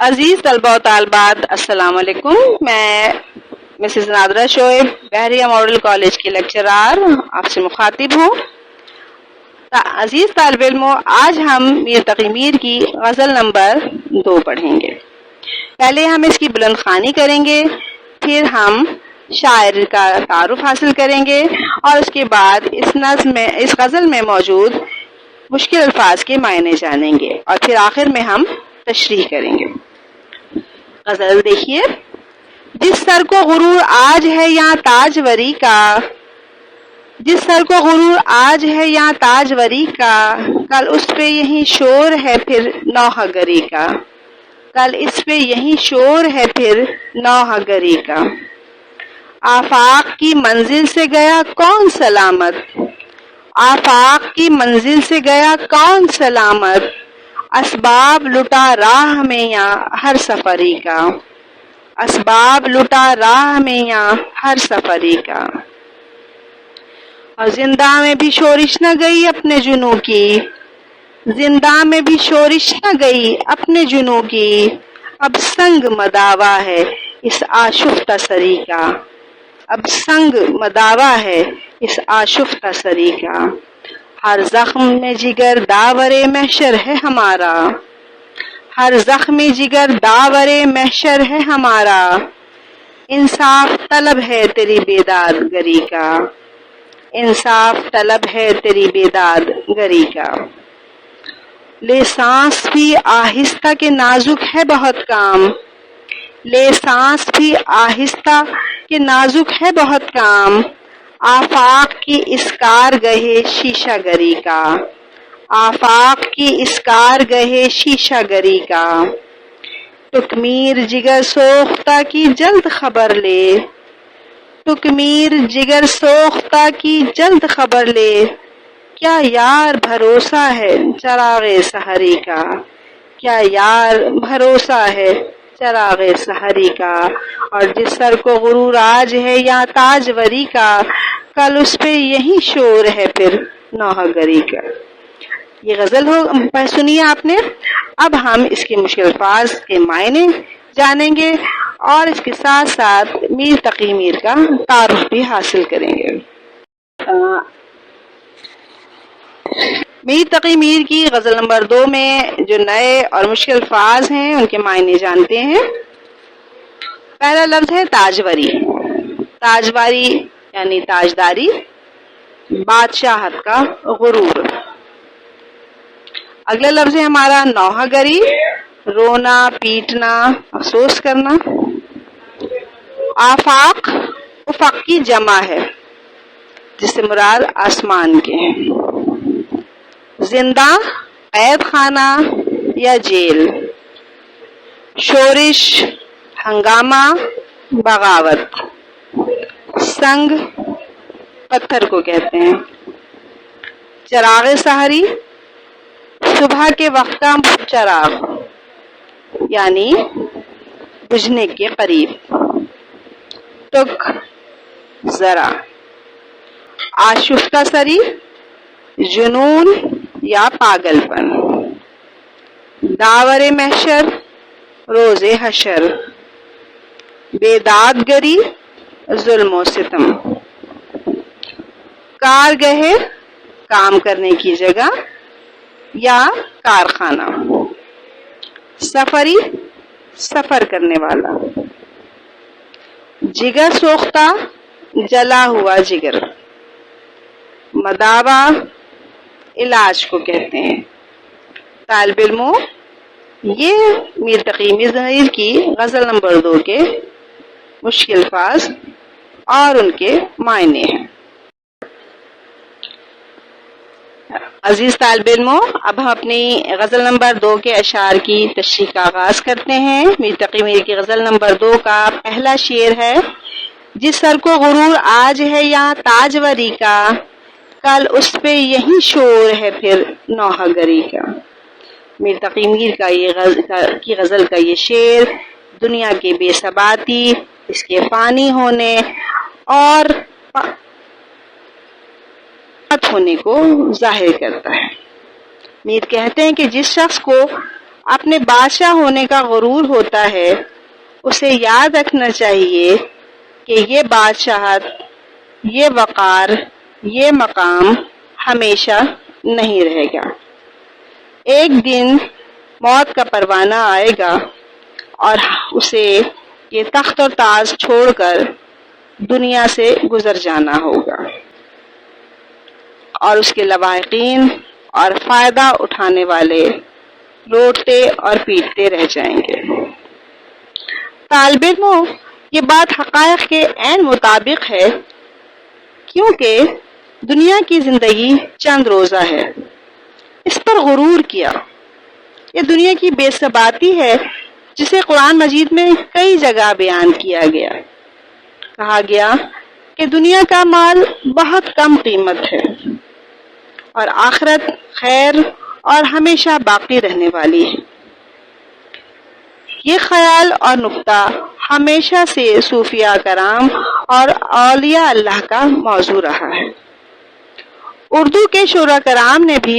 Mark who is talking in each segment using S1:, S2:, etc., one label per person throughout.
S1: عزیز طلبہ و طالبات السلام علیکم. میں مسز نادرہ شعیب بحریہ ماڈل کالج کی لیکچرار آپ سے مخاطب ہوں. عزیز طالب علموں، آج ہم میر تقی میر کی غزل نمبر 2 پڑھیں گے. پہلے ہم اس کی بلند خوانی کریں گے، پھر ہم شاعر کا تعارف حاصل کریں گے اور اس کے بعد اس غزل میں موجود مشکل الفاظ کے معنی جانیں گے اور پھر آخر میں ہم تشریح کریں گے. غزل دیکھیے. جس سر کو غرور آج ہے یہاں تاجوری کا، جس سر کو غرور آج ہے یہاں تاجوری کا، کل اس پہ یہی شور ہے پھر نوحہ گری کا، کل اس پہ یہی شور ہے پھر نوحہ گری کا. آفاق کی منزل سے گیا کون سلامت، آفاق کی منزل سے گیا کون سلامت، اسباب لٹا راہ میں یا ہر سفری کا، اسباب لٹا راہ میں یا ہر سفری کا. اور زندہ میں بھی شورش نہ گئی اپنے جنوں کی، زندہ میں بھی شورش نہ گئی اپنے جنوں کی، اب سنگ مداوا ہے اس آشفتہ سری کا، اب سنگ مداوا ہے اس آشفتہ سری کا. ہر زخم میں جگر داور محشر ہے ہمارا، ہر زخم جگر داور محشر ہے ہمارا، انصاف طلب ہے تیری بیداد گری کا، انصاف طلب ہے تیری بیداد گری کا. لے سانس بھی آہستہ کے نازک ہے بہت کام، لے سانس بھی آہستہ کے نازک ہے بہت کام، آفاق کی اس کارگہ شیشہ گری کا، آفاق کی اس کارگہ شیشہ گری کا. تکمیر جگر سوختہ کی جلد خبر لے، تکمیر جگر سوختہ کی جلد خبر لے، کیا یار بھروسہ ہے چراغ سحری کا، کیا یار بھروسہ ہے چراغ سحری کا. اور جس سر کو غرور آج ہے یا تاجوری کا، کل اس پہ یہی شور ہے پھر نوحہ گری کا. یہ غزل سنیے آپ نے. اب ہم اس کے مشکل الفاظ کے معنی جانیں گے اور اس کے ساتھ ساتھ میر تقی میر کا تعارف بھی حاصل کریں گے. میر تقی میر کی غزل نمبر 2 میں جو نئے اور مشکل الفاظ ہیں ان کے معنی جانتے ہیں. پہلا لفظ ہے تاجوری. تاجواری یعنی تاجداری، بادشاہت کا غرور. اگلا لفظ ہے ہمارا نوحہ گری، رونا پیٹنا افسوس کرنا. آفاق افق کی جمع ہے جس سے مراد آسمان کے ہیں. زندہ قید خانہ یا جیل. شورش ہنگامہ بغاوت. سنگ پتھر کو کہتے ہیں. چراغ سحری صبح کے وقت کا چراغ یعنی بجھنے کے قریب. تک ذرا. آشفتہ سری جنون یا پاگل پن. داور محشر روز حشر. بیداد گری ظلم و ستم. کارگہ کام کرنے کی جگہ یا کارخانہ. سفری سفر کرنے والا. جگر سوختہ جلا ہوا جگر. مداوا علاج کو کہتے ہیں. طالب علموں، یہ میر تقی میر کی غزل نمبر 2 کے مشکل الفاظ اور ان کے معنی ہیں. عزیز طالب علموں، اب ہم اپنی غزل نمبر 2 کے اشعار کی تشریح کا آغاز کرتے ہیں. میر تقی میر کی غزل نمبر 2 کا پہلا شعر ہے: جس سر کو غرور آج ہے یہاں تاجوری کا، کل اس پہ یہی شور ہے پھر نوحہ گری کا. میر تقی میر کی غزل کا یہ شعر دنیا کے بے ثباتی، اس کے فانی ہونے اور ہونے کو ظاہر کرتا ہے. میر کہتے ہیں کہ جس شخص کو اپنے بادشاہ ہونے کا غرور ہوتا ہے اسے یاد رکھنا چاہیے کہ یہ بادشاہت، یہ وقار، یہ مقام ہمیشہ نہیں رہے گا۔ ایک دن موت کا پروانہ آئے گا اور اسے یہ تخت اور تاج چھوڑ کر دنیا سے گزر جانا ہوگا، اور اس کے لواحقین اور فائدہ اٹھانے والے روتے اور پیٹتے رہ جائیں گے۔ طالب علموں، یہ بات حقائق کے عین مطابق ہے، کیونکہ دنیا کی زندگی چند روزہ ہے۔ اس پر غرور کیا۔ یہ دنیا کی بے ثباتی ہے جسے قرآن مجید میں کئی جگہ بیان کیا گیا۔ کہا گیا کہ دنیا کا مال بہت کم قیمت ہے اور آخرت خیر اور ہمیشہ باقی رہنے والی ہے۔ یہ خیال اور نکتہ ہمیشہ سے صوفیاء کرام اور اولیاء اللہ کا موضوع رہا ہے۔ اردو کے شعراء کرام نے بھی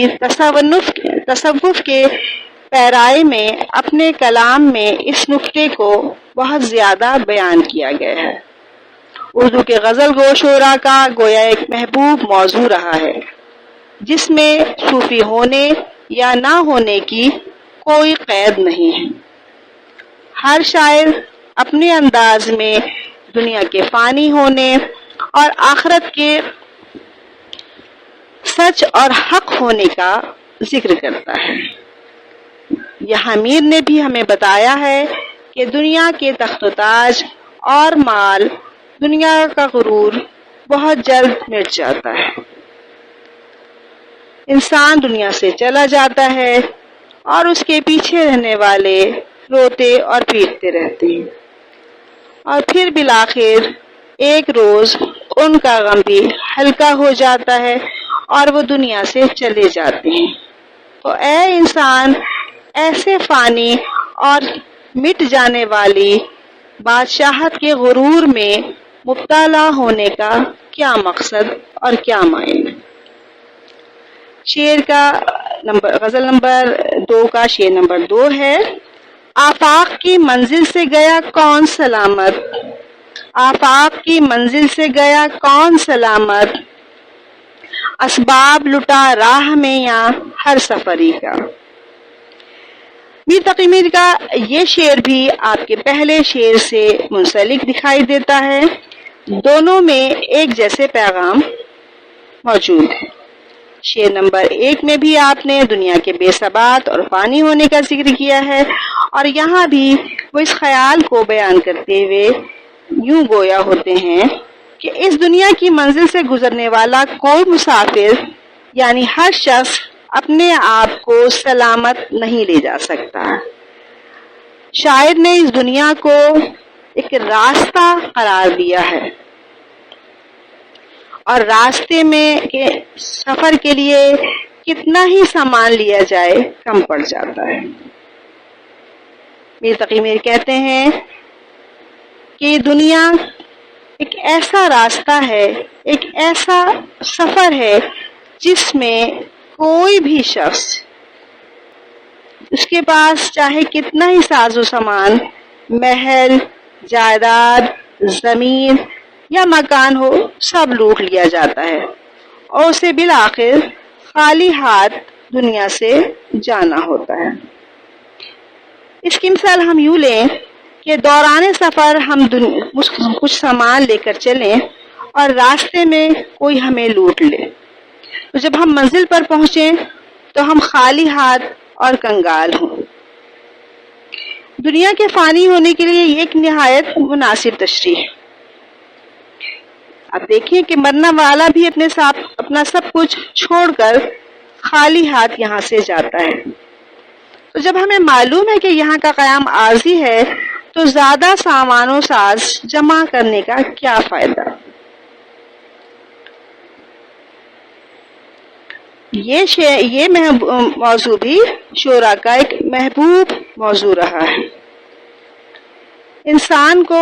S1: تصوف کے پیرائی میں اپنے کلام میں اس نکتے کو بہت زیادہ بیان کیا گیا ہے۔ اردو کے غزل گو شعراء کا گویا ایک محبوب موضوع رہا ہے، جس میں صوفی ہونے یا نہ ہونے کی کوئی قید نہیں ہے۔ ہر شاعر اپنے انداز میں دنیا کے فانی ہونے اور آخرت کے سچ اور حق ہونے کا ذکر کرتا ہے۔ یہاں میر نے بھی ہمیں بتایا ہے کہ دنیا کے تخت و تاج اور مال، دنیا کا غرور بہت جلد مٹ جاتا ہے۔ انسان دنیا سے چلا جاتا ہے اور اس کے پیچھے رہنے والے روتے اور پیٹتے رہتے ہیں، اور پھر بالآخر ایک روز ان کا غم بھی ہلکا ہو جاتا ہے اور وہ دنیا سے چلے جاتے ہیں۔ تو اے انسان، ایسے فانی اور مٹ جانے والی بادشاہت کے غرور میں مبتلا ہونے کا کیا مقصد اور کیا معنی؟ شعر کا غزل نمبر 2 کا شعر نمبر 2 ہے: آفاق کی منزل سے گیا کون سلامت، آفاق کی منزل سے گیا کون سلامت، اسباب لٹا راہ میں یا ہر سفری کا۔ میر تقی میر کا یہ شعر بھی آپ کے پہلے شعر سے منسلک دکھائی دیتا ہے، دونوں میں ایک جیسے پیغام موجود ہے۔ شعر نمبر 1 میں بھی آپ نے دنیا کے بے ثبات اور فانی ہونے کا ذکر کیا ہے، اور یہاں بھی وہ اس خیال کو بیان کرتے ہوئے یوں گویا ہوتے ہیں کہ اس دنیا کی منزل سے گزرنے والا کوئی مسافر یعنی ہر شخص اپنے آپ کو سلامت نہیں لے جا سکتا۔ شاعر نے اس دنیا کو ایک راستہ قرار دیا ہے، اور راستے میں سفر کے لیے کتنا ہی سامان لیا جائے کم پڑ جاتا ہے۔ میر تقی میر کہتے ہیں کہ یہ دنیا ایک ایسا راستہ ہے، ایک ایسا سفر ہے جس میں کوئی بھی شخص، اس کے پاس چاہے کتنا ہی ساز و سامان، محل، جائیداد، زمین یا مکان ہو، سب لوٹ لیا جاتا ہے اور اسے بالآخر خالی ہاتھ دنیا سے جانا ہوتا ہے۔ اس کی مثال ہم یوں لیں کہ دوران سفر ہم کچھ سامان لے کر چلیں اور راستے میں کوئی ہمیں لوٹ لے، تو جب ہم منزل پر پہنچیں تو ہم خالی ہاتھ اور کنگال ہوں۔ دنیا کے فانی ہونے کے لیے یہ ایک نہایت مناسب تشریح ہے۔ اب دیکھیں کہ مرنا والا بھی اپنا سب کچھ چھوڑ کر خالی ہاتھ یہاں سے جاتا ہے، تو جب ہمیں معلوم ہے کہ یہاں کا قیام عارضی ہے تو زیادہ سامان و ساز جمع کرنے کا کیا فائدہ؟ یہ موضوع بھی شعراء کا ایک محبوب موضوع رہا ہے۔ انسان کو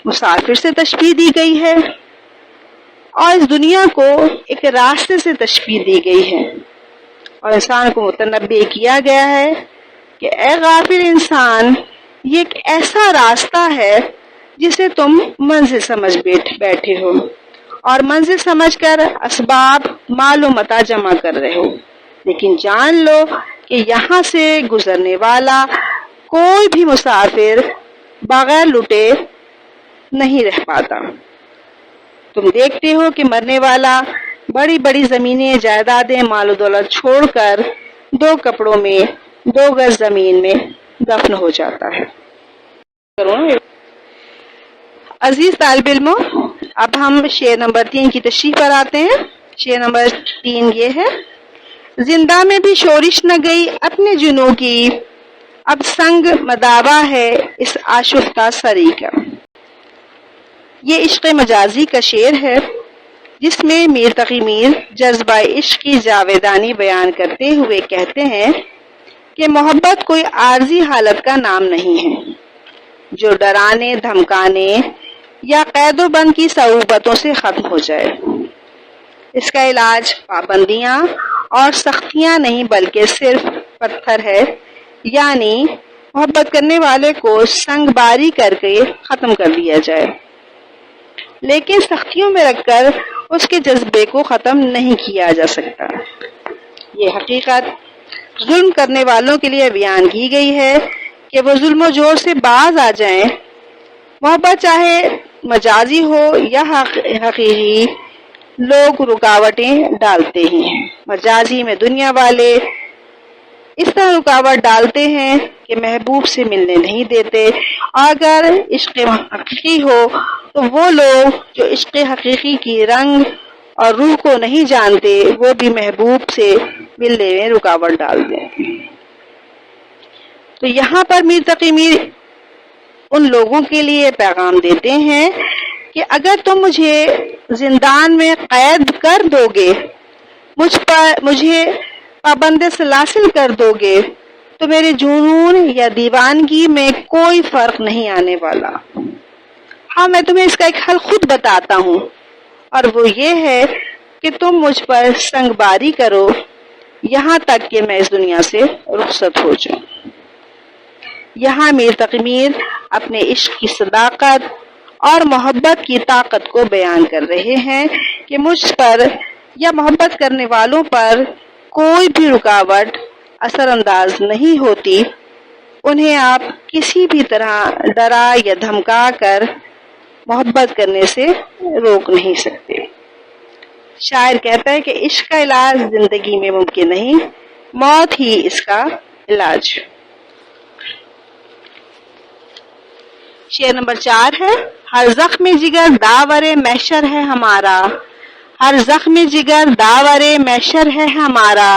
S1: مسافر سے تشبیہ دی گئی ہے اور اس دنیا کو ایک راستے سے تشبیہ دی گئی ہے، اور انسان کو متنبہ کیا گیا ہے کہ اے غافل انسان، یہ ایک ایسا راستہ ہے جسے تم منزل سمجھ بیٹھے ہو اور منزل سمجھ کر اسباب مال و متاع جمع کر رہے ہو، لیکن جان لو کہ یہاں سے گزرنے والا کوئی بھی مسافر بغیر لٹے نہیں رہ پاتا۔ تم دیکھتے ہو کہ مرنے والا بڑی بڑی زمینیں، جائیدادیں، مال و دولت چھوڑ کر 2 کپڑوں میں 2 گز زمین میں دفن ہو جاتا ہے۔ عزیز طالب علموں، اب ہم شعر نمبر 3 کی تشریح پر آتے ہیں۔ شعر نمبر 3 یہ ہے: زندہ میں بھی شورش نہ گئی اپنے جنوں کی، اب سنگ مداوا ہے اس آشفتہ سری کا۔ یہ عشق مجازی کا شعر ہے جس میں میر تقی میر جذبہ عشق کی جاویدانی بیان کرتے ہوئے کہتے ہیں کہ محبت کوئی عارضی حالت کا نام نہیں ہے جو ڈرانے، دھمکانے یا قید و بند کی صعوبتوں سے ختم ہو جائے۔ اس کا علاج پابندیاں اور سختیاں نہیں بلکہ صرف پتھر ہے، یعنی محبت کرنے والے کو سنگ باری کر کے ختم کر دیا جائے، لیکن سختیوں میں رکھ کر اس کے جذبے کو ختم نہیں کیا جا سکتا۔ یہ حقیقت ظلم کرنے والوں کے لیے بیان کی گئی ہے کہ وہ ظلم و جور سے باز آ جائیں۔ محبت چاہے مجازی ہو یا حقیقی، لوگ رکاوٹیں ڈالتے ہی ہیں۔ مجازی میں دنیا والے اس طرح رکاوٹ ڈالتے ہیں کہ محبوب سے ملنے نہیں دیتے، اگر عشق حقیقی ہو تو وہ لوگ جو عشق حقیقی کی رنگ اور روح کو نہیں جانتے وہ بھی محبوب سے ملنے میں رکاوٹ ڈال دیں۔ تو یہاں پر میر تقی میر ان لوگوں کے لیے پیغام دیتے ہیں کہ اگر تم مجھے زندان میں قید کر دو گے، مجھے پابند سلاسل کر دو گے، تو میرے جنون یا دیوانگی میں کوئی فرق نہیں آنے والا۔ ہاں، میں تمہیں اس کا ایک حل خود بتاتا ہوں، اور وہ یہ ہے کہ تم مجھ پر سنگ باری کرو یہاں تک کہ میں اس دنیا سے رخصت ہو جاؤں۔ یہاں میر تقی میر اپنے عشق کی صداقت اور محبت کی طاقت کو بیان کر رہے ہیں کہ مجھ پر یا محبت کرنے والوں پر کوئی بھی رکاوٹ اثر انداز نہیں ہوتی، انہیں آپ کسی بھی طرح ڈرا یا دھمکا کر محبت کرنے سے روک نہیں سکتے۔ شاعر کہتا ہے کہ عشق کا علاج زندگی میں ممکن نہیں، موت ہی اس کا علاج۔ شعر نمبر 4 ہے: ہر زخم جگر داور محشر ہے ہمارا، ہر زخم جگر داور محشر ہے ہمارا،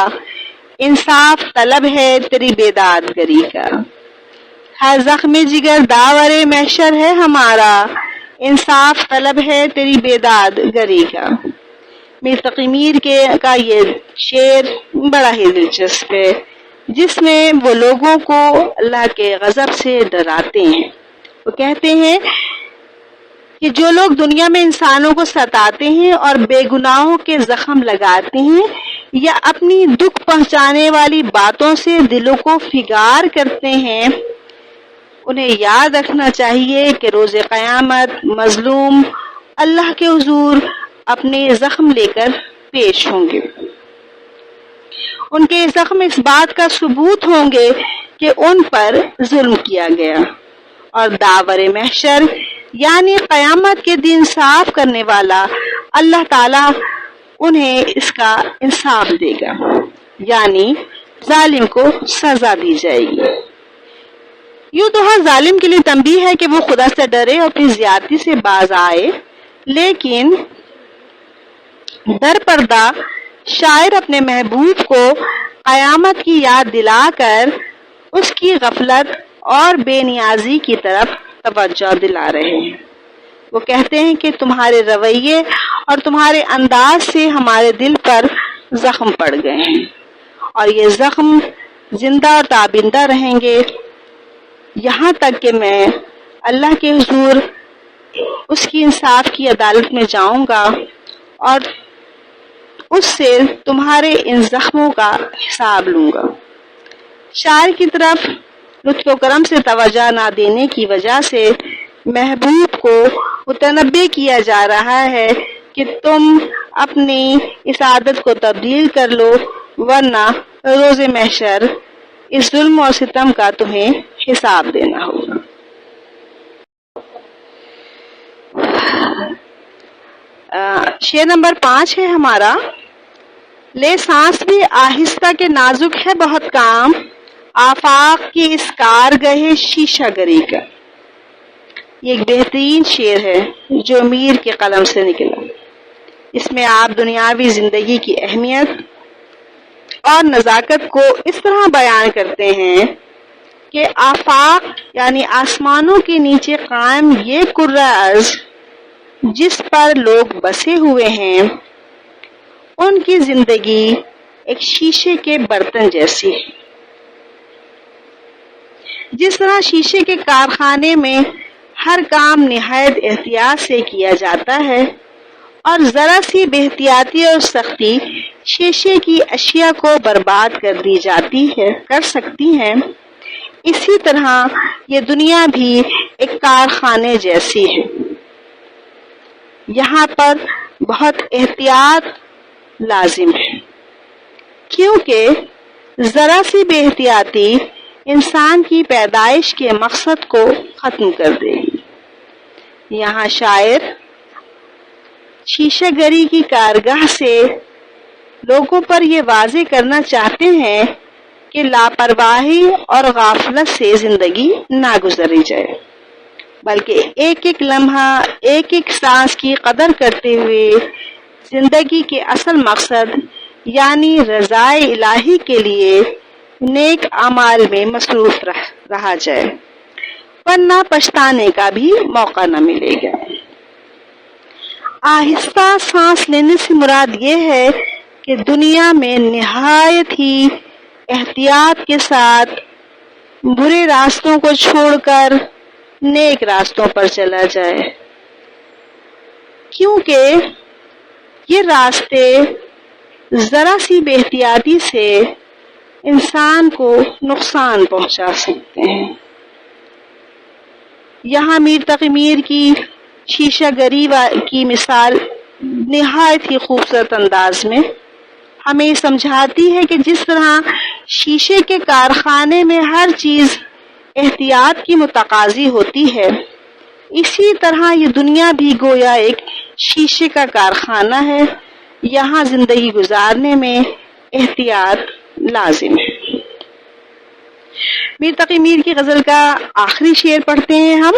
S1: انصاف طلب ہے تیری بیداد گری کا۔ ہر زخم جگر داور محشر ہے ہمارا، انصاف طلب ہے تیری بیداد گری کا۔ میر تقی میر کا یہ شعر بڑا ہی دلچسپ ہے، جس میں وہ لوگوں کو اللہ کے غضب سے ڈراتے ہیں۔ وہ کہتے ہیں کہ جو لوگ دنیا میں انسانوں کو ستاتے ہیں اور بے گناہوں کے زخم لگاتے ہیں یا اپنی دکھ پہنچانے والی باتوں سے دلوں کو فگار کرتے ہیں، انہیں یاد رکھنا چاہیے کہ روز قیامت مظلوم اللہ کے حضور اپنے زخم لے کر پیش ہوں گے۔ ان کے زخم اس بات کا ثبوت ہوں گے کہ ان پر ظلم کیا گیا، اور داور محشر یعنی قیامت کے دن صاف کرنے والا اللہ تعالیٰ انہیں اس کا انصاف دے گا، یعنی ظالم کو سزا دی جائے گی۔ یوں تو ہر ظالم کے لیے تنبیہ ہے کہ وہ خدا سے ڈرے اور اپنی زیادتی سے باز آئے، لیکن در پردہ شاعر اپنے محبوب کو قیامت کی یاد دلا کر اس کی غفلت اور بے نیازی کی طرف توجہ دلا رہے ہیں۔ وہ کہتے ہیں کہ تمہارے رویے اور تمہارے انداز سے ہمارے دل پر زخم پڑ گئے ہیں، اور یہ زخم زندہ اور تابندہ رہیں گے یہاں تک کہ میں اللہ کے حضور اس کی انصاف کی عدالت میں جاؤں گا اور اس سے تمہارے ان زخموں کا حساب لوں گا۔ شاعر کی طرف لطف و کرم سے توجہ نہ دینے کی وجہ سے محبوب کو متنبہ کیا جا رہا ہے کہ تم اپنی اس عادت کو تبدیل کر لو، ورنہ روز محشر اس ظلم اور ستم کا تمہیں حساب دینا ہوگا۔ شعر نمبر 5 ہے ہمارا، لے سانس بھی آہستہ کے نازک ہے بہت کام، آفاق کی اس کارگہ شیشہ گری کا۔ یہ ایک بہترین شعر ہے جو میر کے قلم سے نکلا۔ اس میں آپ دنیاوی زندگی کی اہمیت اور نزاکت کو اس طرح بیان کرتے ہیں کہ آفاق یعنی آسمانوں کے نیچے قائم یہ کرۂ ارض جس پر لوگ بسے ہوئے ہیں، ان کی زندگی ایک شیشے کے برتن جیسی ہے۔ جس طرح شیشے کے کارخانے میں ہر کام نہایت احتیاط سے کیا جاتا ہے اور ذرا سی بے احتیاطی اور سختی شیشے کی اشیاء کو برباد کر سکتی ہیں، اسی طرح یہ دنیا بھی ایک کارخانے جیسی ہے۔ یہاں پر بہت احتیاط لازم ہے، کیونکہ ذرا سی بے احتیاطی انسان کی پیدائش کے مقصد کو ختم کر دے گی۔ یہاں شاعر شیشہ گری کی کارگاہ سے لوگوں پر یہ واضح کرنا چاہتے ہیں کہ لاپرواہی اور غفلت سے زندگی نہ گزری جائے، بلکہ ایک ایک لمحہ، ایک ایک سانس کی قدر کرتے ہوئے زندگی کے اصل مقصد یعنی رضا الہی کے لیے نیک اعمال میں مصروف رہا جائے، ورنہ پچھتانے کا بھی موقع نہ ملے گا۔ آہستہ سانس لینے سے مراد یہ ہے کہ دنیا میں نہایت ہی احتیاط کے ساتھ برے راستوں کو چھوڑ کر نیک راستوں پر چلا جائے، کیونکہ یہ راستے ذرا سی بے احتیاطی سے انسان کو نقصان پہنچا سکتے ہیں۔ یہاں میر تقی میر کی شیشہ گری کی مثال نہایت ہی خوبصورت انداز میں ہمیں سمجھاتی ہے کہ جس طرح شیشے کے کارخانے میں ہر چیز احتیاط کی متقاضی ہوتی ہے، اسی طرح یہ دنیا بھی گویا ایک شیشے کا کارخانہ ہے۔ یہاں زندگی گزارنے میں احتیاط لازم ہے۔ میر تقی میر کی غزل کا آخری شعر پڑھتے ہیں ہم۔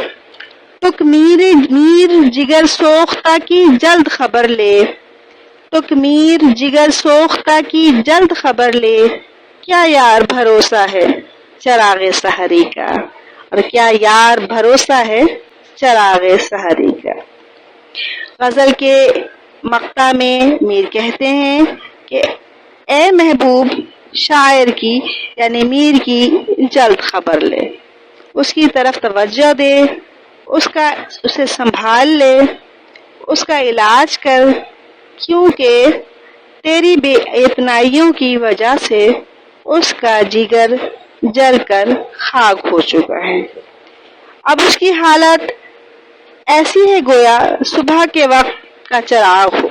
S1: تک میر جگر سوختہ کی جلد خبر لے، تک میر جگر سوختہ کی جلد خبر لے، کیا یار بھروسہ ہے چراغ سحری کا، اور کیا یار بھروسہ ہے چراغ سحری کا۔ غزل کے مقطع میں میر کہتے ہیں کہ اے محبوب، شاعر کی یعنی میر کی جلد خبر لے، اس کی طرف توجہ دے، اسے سنبھال لے، اس کا علاج کر، کیونکہ تیری بے اعتنائیوں کی وجہ سے اس کا جگر جل کر خاک ہو چکا ہے۔ اب اس کی حالت ایسی ہے گویا صبح کے وقت کا چراغ ہو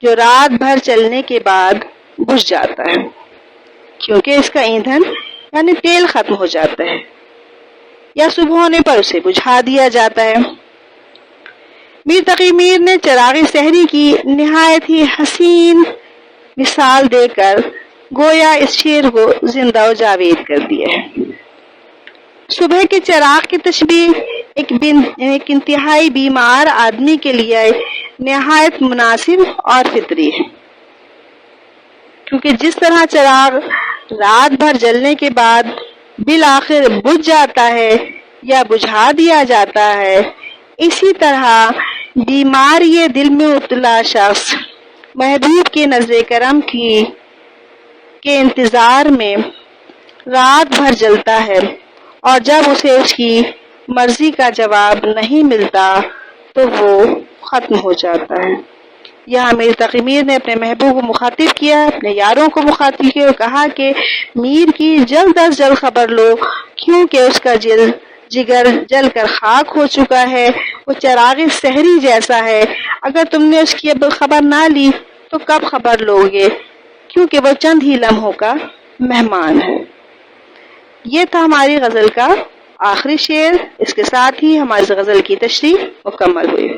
S1: جو رات بھر چلنے کے بعد بجھ جاتا ہے، کیونکہ اس کا ایندھن یعنی تیل ختم ہو جاتا ہے یا صبح ہونے پر اسے بجھا دیا جاتا ہے۔ میر تقی میر نے چراغ سحری کی نہایت ہی حسین مثال دے کر گویا اس شعر کو زندہ و جاوید کر دیا ہے۔ صبح کے چراغ کی تشبیہ ایک انتہائی بیمار آدمی کے لیے نہایت مناسب اور فطری ہے، کیونکہ جس طرح چراغ رات بھر جلنے کے بعد بالآخر بجھ جاتا ہے یا بجھا دیا جاتا ہے، اسی طرح بیمار یہ دل میں مبتلا شخص محبوب کے نظر کرم کے انتظار میں رات بھر جلتا ہے، اور جب اسے اس کی مرضی کا جواب نہیں ملتا تو وہ ختم ہو جاتا ہے۔ یہاں میر تقی میر نے اپنے محبوب کو مخاطب کیا، اپنے یاروں کو مخاطب کیا اور کہا کہ میر کی جلد از جلد خبر لو، کیونکہ اس کا جگر جل کر خاک ہو چکا ہے، وہ چراغ سحری جیسا ہے، اگر تم نے اس کی اب خبر نہ لی تو کب خبر لو گے، کیونکہ وہ چند ہی لمحوں کا مہمان ہے۔ یہ تھا ہماری غزل کا آخری شعر، اس کے ساتھ ہی ہماری غزل کی تشریح مکمل ہوئی۔